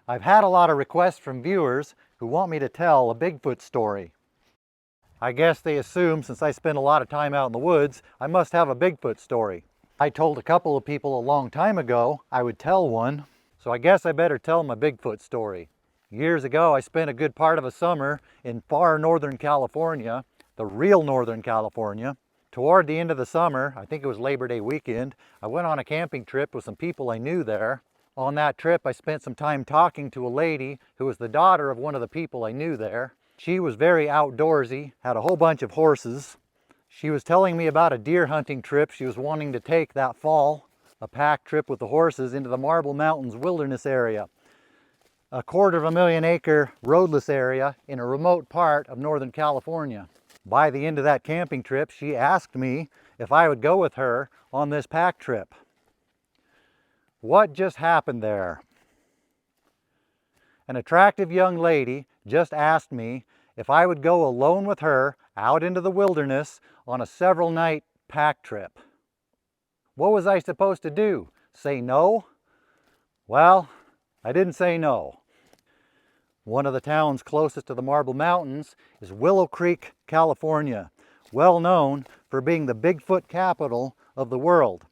I've had a lot of requests from viewers who want me to tell a Bigfoot story. I guess they assume since I spend a lot of time out in the woods, I must have a Bigfoot story. I told a couple of people a long time ago I would tell one, so I guess I better tell them a Bigfoot story. Years ago, I spent a good part of a summer in far northern California, the real northern California. Toward the end of the summer, I think it was Labor Day weekend, I went on a camping trip with some people I knew there. On that trip, I spent some time talking to a lady who was the daughter of one of the people I knew there. She was very outdoorsy, had a whole bunch of horses. She was telling me about a deer hunting trip she was wanting to take that fall, a pack trip with the horses into the Marble Mountains wilderness area, a 250,000 acre roadless area in a remote part of Northern California. By the end of that camping trip, she asked me if I would go with her on this pack trip. What just happened there? An attractive young lady just asked me if I would go alone with her out into the wilderness on a several night pack trip. What was I supposed to do? Say no? Well, I didn't say no. One of the towns closest to the Marble Mountains is Willow Creek, California, well known for being the Bigfoot capital of the world.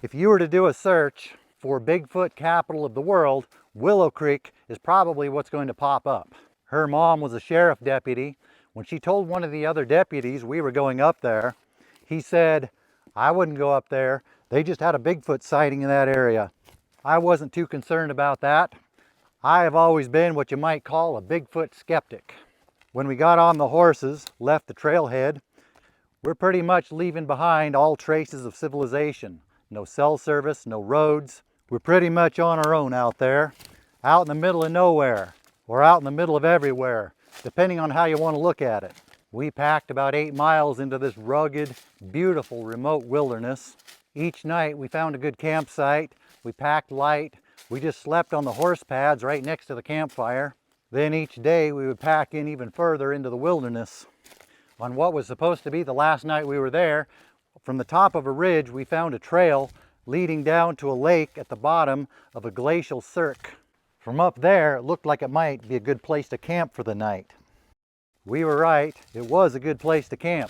If you were to do a search for Bigfoot capital of the world, Willow Creek is probably what's going to pop up. Her mom was a sheriff deputy. When she told one of the other deputies we were going up there, he said, "I wouldn't go up there. They just had a Bigfoot sighting in that area." I wasn't too concerned about that. I have always been what you might call a Bigfoot skeptic. When we got on the horses, left the trailhead, we're pretty much leaving behind all traces of civilization. No cell service, no roads. We're pretty much on our own out there, out in the middle of nowhere, or out in the middle of everywhere, depending on how you want to look at it. We packed about 8 miles into this rugged, beautiful, remote wilderness. Each night we found a good campsite. We packed light. We just slept on the horse pads right next to the campfire. Then each day we would pack in even further into the wilderness. On what was supposed to be the last night we were there, from the top of a ridge we found a trail leading down to a lake at the bottom of a glacial cirque. From up there, it looked like it might be a good place to camp for the night. We were right, it was a good place to camp.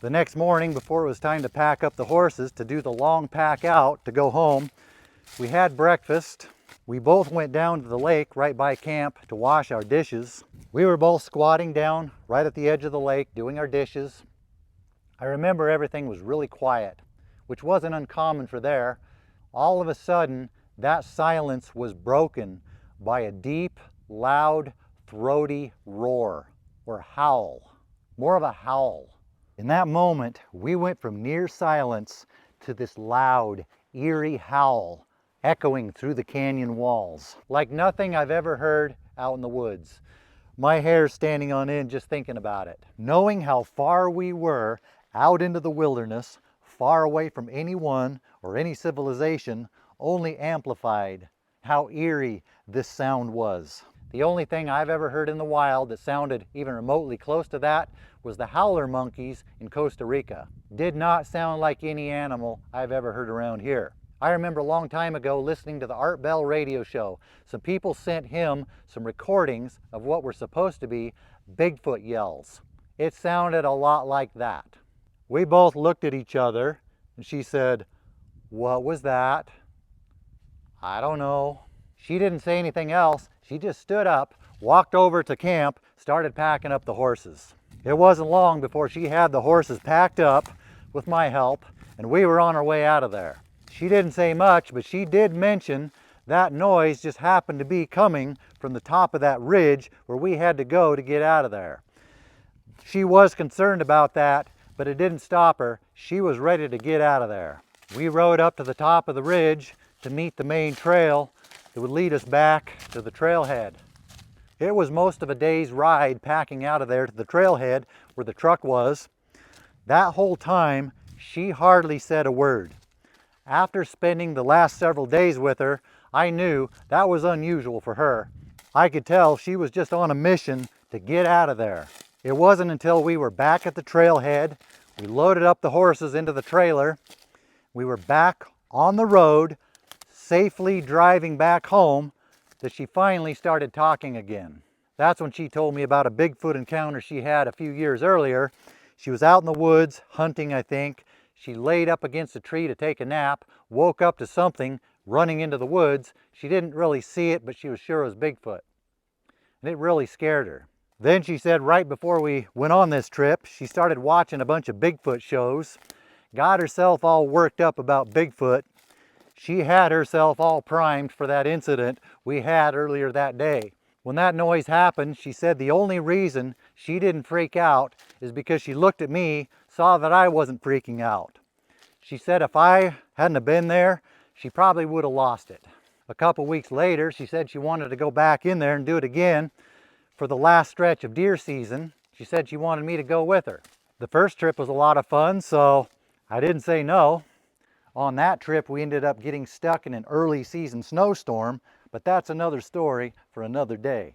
The next morning, before it was time to pack up the horses to do the long pack out to go home, we had breakfast. We both went down to the lake right by camp to wash our dishes. We were both squatting down right at the edge of the lake doing our dishes. I remember everything was really quiet, which wasn't uncommon for there. All of a sudden, that silence was broken by a deep, loud, throaty roar, or howl. More of a howl. In that moment, we went from near silence to this loud, eerie howl echoing through the canyon walls, like nothing I've ever heard out in the woods. My hair's standing on end just thinking about it. Knowing how far we were out into the wilderness, far away from anyone or any civilization, only amplified how eerie this sound was. The only thing I've ever heard in the wild that sounded even remotely close to that was the howler monkeys in Costa Rica. Did not sound like any animal I've ever heard around here. I remember a long time ago listening to the Art Bell radio show. Some people sent him some recordings of what were supposed to be Bigfoot yells. It sounded a lot like that. We both looked at each other and she said, "What was that?" "I don't know." She didn't say anything else. She just stood up, walked over to camp, started packing up the horses. It wasn't long before she had the horses packed up with my help and we were on our way out of there. She didn't say much, but she did mention that noise just happened to be coming from the top of that ridge where we had to go to get out of there. She was concerned about that, but it didn't stop her. She was ready to get out of there. We rode up to the top of the ridge to meet the main trail that would lead us back to the trailhead. It was most of a day's ride packing out of there to the trailhead where the truck was. That whole time, she hardly said a word. After spending the last several days with her, I knew that was unusual for her. I could tell she was just on a mission to get out of there. It wasn't until we were back at the trailhead, we loaded up the horses into the trailer, we were back on the road, safely driving back home, that she finally started talking again. That's when she told me about a Bigfoot encounter she had a few years earlier. She was out in the woods hunting, I think. She laid up against a tree to take a nap, woke up to something running into the woods. She didn't really see it, but she was sure it was Bigfoot. And it really scared her. Then she said right before we went on this trip, she started watching a bunch of Bigfoot shows, got herself all worked up about Bigfoot. She had herself all primed for that incident we had earlier that day. When that noise happened, she said the only reason she didn't freak out is because she looked at me, saw that I wasn't freaking out. She said if I hadn't have been there, she probably would have lost it. A couple weeks later, she said she wanted to go back in there and do it again for the last stretch of deer season. She said she wanted me to go with her. The first trip was a lot of fun, so I didn't say no. On that trip, we ended up getting stuck in an early season snowstorm, but that's another story for another day.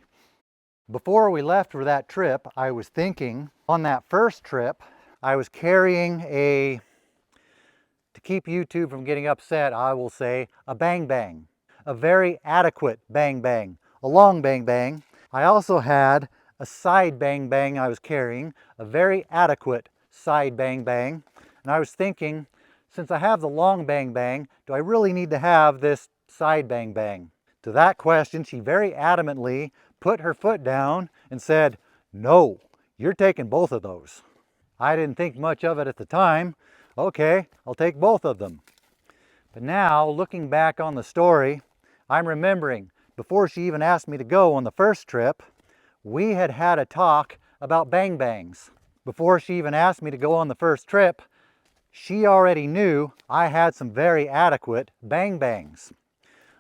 Before we left for that trip, I was thinking, on that first trip, I was carrying to keep YouTube from getting upset, I will say, a bang bang. A very adequate bang bang, a long bang bang. I also had a side bang bang I was carrying, a very adequate side bang bang. And I was thinking, since I have the long bang bang, do I really need to have this side bang bang? To that question, she very adamantly put her foot down and said, no, you're taking both of those. I didn't think much of it at the time. Okay, I'll take both of them. But now, looking back on the story, I'm remembering before she even asked me to go on the first trip, we had had a talk about bang bangs. Before she even asked me to go on the first trip, she already knew I had some very adequate bang bangs.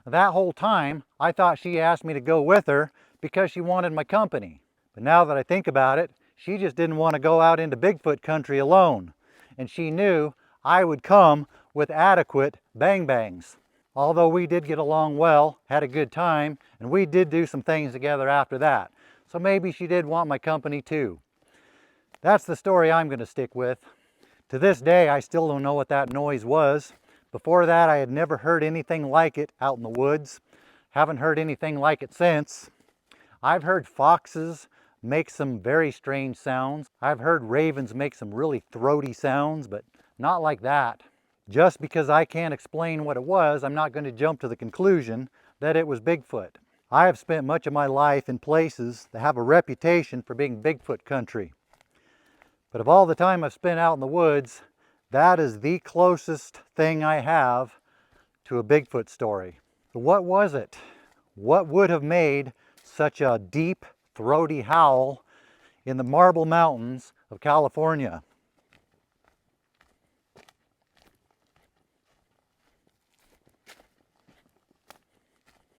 That whole time, I thought she asked me to go with her because she wanted my company. But now that I think about it, she just didn't want to go out into Bigfoot country alone. And she knew I would come with adequate bang bangs. Although we did get along well, had a good time, and we did do some things together after that. So maybe she did want my company too. That's the story I'm going to stick with. To this day, I still don't know what that noise was. Before that, I had never heard anything like it out in the woods. Haven't heard anything like it since. I've heard foxes make some very strange sounds. I've heard ravens make some really throaty sounds, but not like that. Just because I can't explain what it was, I'm not going to jump to the conclusion that it was Bigfoot. I have spent much of my life in places that have a reputation for being Bigfoot country. But of all the time I've spent out in the woods, that is the closest thing I have to a Bigfoot story. What was it? What would have made such a deep, throaty howl in the Marble Mountains of California?